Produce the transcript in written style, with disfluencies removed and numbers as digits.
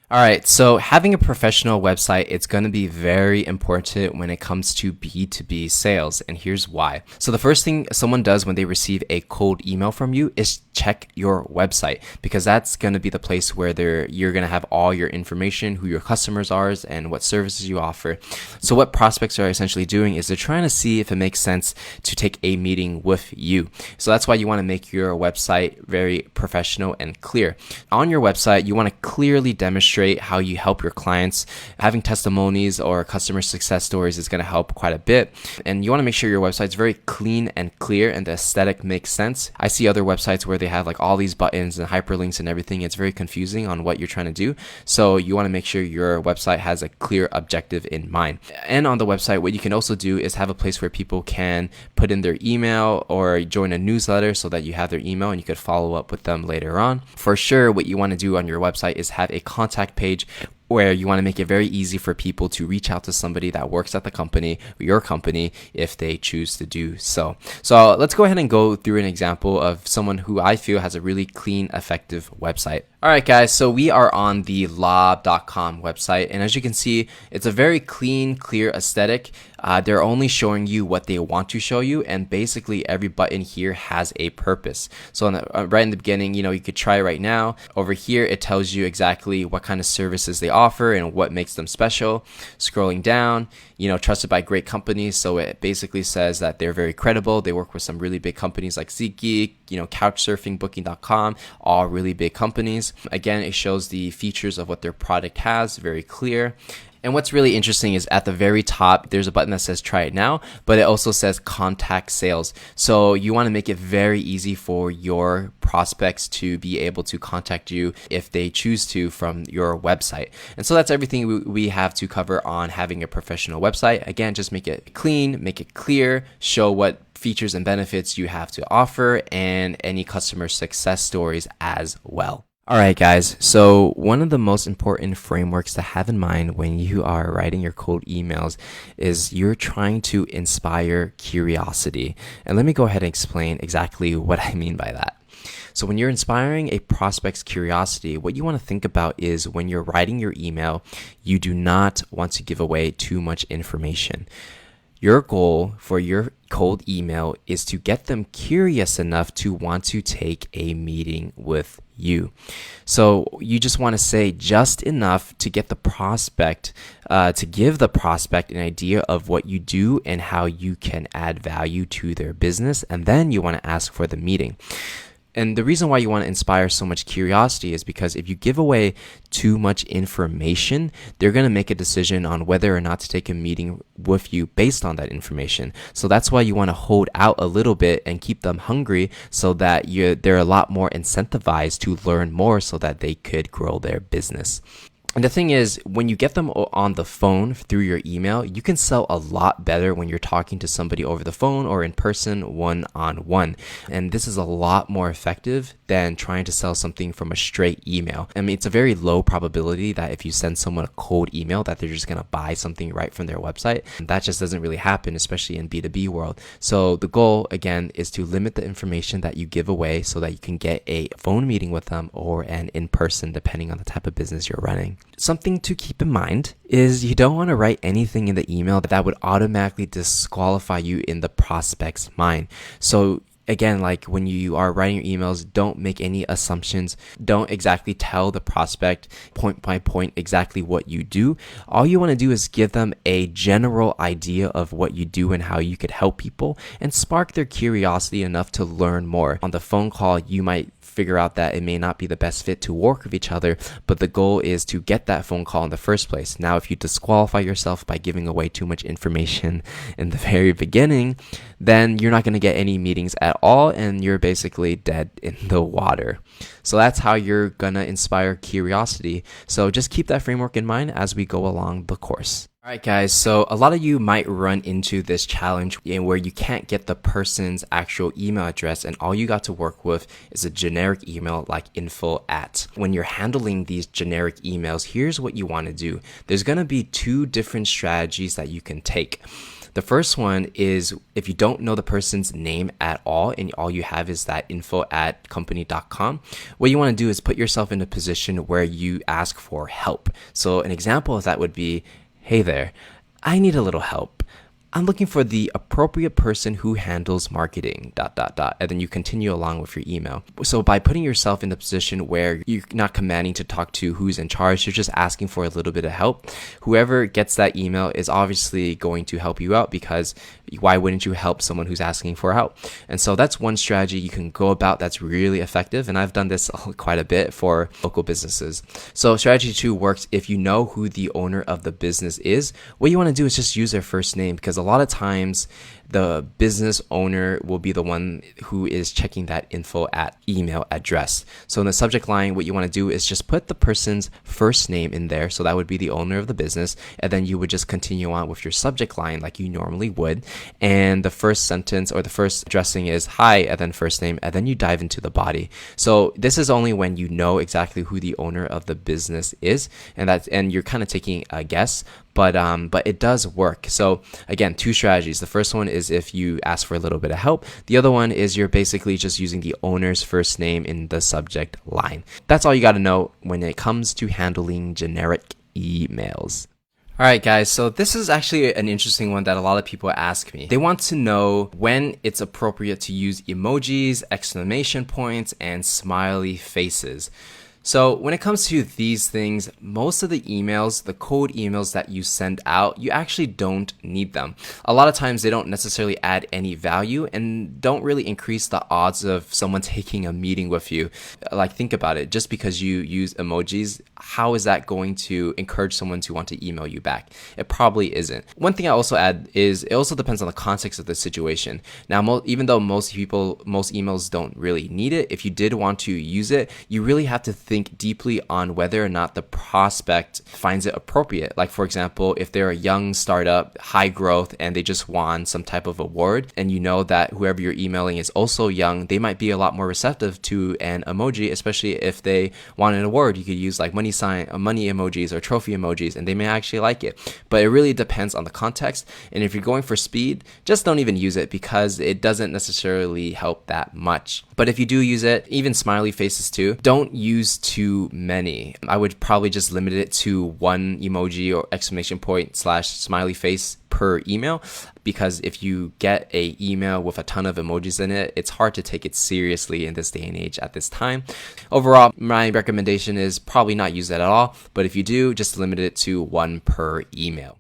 All right, so having a professional website, it's going to be very important when it comes to B2B sales, and here's why. So the first thing someone does when they receive a cold email from you is check your website, because that's going to be the place where you're going to have all your information, who your customers are, and what services you offer. So what prospects are essentially doing is they're trying to see if it makes sense to take a meeting with you. So that's why you want to make your website very professional and clear. On your website, you want to clearly demonstrate how you help your clients. Having testimonies or customer success stories is going to help quite a bit. And you want to make sure your website's very clean and clear and the aesthetic makes sense. I see other websites where they have like all these buttons and hyperlinks and everything. It's very confusing on what you're trying to do. So you want to make sure your website has a clear objective in mind. And on the website, what you can also do is have a place where people can put in their email or join a newsletter so that you have their email and you could follow up with them later on. For sure, what you want to do on your website is have a contact page where you want to make it very easy for people to reach out to somebody that works at the company, or your company, if they choose to do so. So let's go ahead and go through an example of someone who I feel has a really clean, effective website. All right, guys, so we are on the lob.com website, and as you can see, it's a very clean, clear aesthetic. They're only showing you what they want to show you, and basically every button here has a purpose. So right in the beginning, you could try right now. Over here, it tells you exactly what kind of services they offer and what makes them special. Scrolling down, trusted by great companies. So it basically says that they're very credible. They work with some really big companies like SeatGeek, Couchsurfing, Booking.com, all really big companies. Again, it shows the features of what their product has, very clear. And what's really interesting is at the very top, there's a button that says try it now, but it also says contact sales. So you want to make it very easy for your prospects to be able to contact you if they choose to from your website. And so that's everything we have to cover on having a professional website. Again, just make it clean, make it clear, show what features and benefits you have to offer, and any customer success stories as well. All right, guys. So one of the most important frameworks to have in mind when you are writing your cold emails is you're trying to inspire curiosity. And let me go ahead and explain exactly what I mean by that. So when you're inspiring a prospect's curiosity, what you want to think about is when you're writing your email, you do not want to give away too much information. Your goal for your cold email is to get them curious enough to want to take a meeting with you. So you just want to say just enough to get the prospect, to give the prospect an idea of what you do and how you can add value to their business. And then you want to ask for the meeting. And the reason why you want to inspire so much curiosity is because if you give away too much information, they're going to make a decision on whether or not to take a meeting with you based on that information. So that's why you want to hold out a little bit and keep them hungry so that they're a lot more incentivized to learn more so that they could grow their business. And the thing is, when you get them on the phone through your email, you can sell a lot better when you're talking to somebody over the phone or in person, one-on-one. And this is a lot more effective than trying to sell something from a straight email. I mean, it's a very low probability that if you send someone a cold email that they're just going to buy something right from their website. And that just doesn't really happen, especially in B2B world. So the goal, again, is to limit the information that you give away so that you can get a phone meeting with them or an in-person, depending on the type of business you're running. Something to keep in mind is you don't want to write anything in the email that would automatically disqualify you in the prospect's mind. So again, like when you are writing your emails, don't make any assumptions. Don't exactly tell the prospect point by point exactly what you do. All you want to do is give them a general idea of what you do and how you could help people and spark their curiosity enough to learn more. On the phone call, you might figure out that it may not be the best fit to work with each other, but the goal is to get that phone call in the first place. Now, if you disqualify yourself by giving away too much information in the very beginning, then you're not going to get any meetings at all, and you're basically dead in the water. So that's how you're going to inspire curiosity. So just keep that framework in mind as we go along the course. All right, guys, so a lot of you might run into this challenge where you can't get the person's actual email address and all you got to work with is a generic email like info@. When you're handling these generic emails, here's what you want to do. There's going to be two different strategies that you can take. The first one is if you don't know the person's name at all and all you have is that info@company.com, what you want to do is put yourself in a position where you ask for help. So an example of that would be, hey there, I need a little help. I'm looking for the appropriate person who handles marketing, ... And then you continue along with your email. So by putting yourself in the position where you're not commanding to talk to who's in charge, you're just asking for a little bit of help. Whoever gets that email is obviously going to help you out, because why wouldn't you help someone who's asking for help? And so that's one strategy you can go about that's really effective. And I've done this quite a bit for local businesses. So strategy 2 works if you know who the owner of the business is. What you want to do is just use their first name, because a lot of times the business owner will be the one who is checking that info at email address. So in the subject line, what you want to do is just put the person's first name in there. So that would be the owner of the business. And then you would just continue on with your subject line like you normally would. And the first sentence or the first addressing is hi, and then first name, and then you dive into the body. So this is only when you know exactly who the owner of the business is, and you're kind of taking a guess. But it does work. So again, 2 strategies. The first one is if you ask for a little bit of help. The other one is you're basically just using the owner's first name in the subject line. That's all you got to know when it comes to handling generic emails. All right, guys, so this is actually an interesting one that a lot of people ask me. They want to know when it's appropriate to use emojis, exclamation points, and smiley faces. So when it comes to these things, most of the emails, the cold emails that you send out, you actually don't need them. A lot of times they don't necessarily add any value and don't really increase the odds of someone taking a meeting with you. Like, think about it. Just because you use emojis, how is that going to encourage someone to want to email you back? It probably isn't. One thing I also add is it also depends on the context of the situation. Now, even though most emails don't really need it, if you did want to use it, you really have to think deeply on whether or not the prospect finds it appropriate. Like, for example, if they're a young startup, high growth, and they just won some type of award, and you know that whoever you're emailing is also young, they might be a lot more receptive to an emoji, especially if they want an award. You could use like money emojis or trophy emojis, and they may actually like it. But it really depends on the context. And if you're going for speed, just don't even use it, because it doesn't necessarily help that much. But if you do use it, even smiley faces too, don't use too many. I would probably just limit it to 1 emoji or exclamation point / smiley face per email, because if you get a email with a ton of emojis in it, it's hard to take it seriously in this day and age at this time. Overall, my recommendation is probably not use that at all, but if you do, just limit it to 1 per email.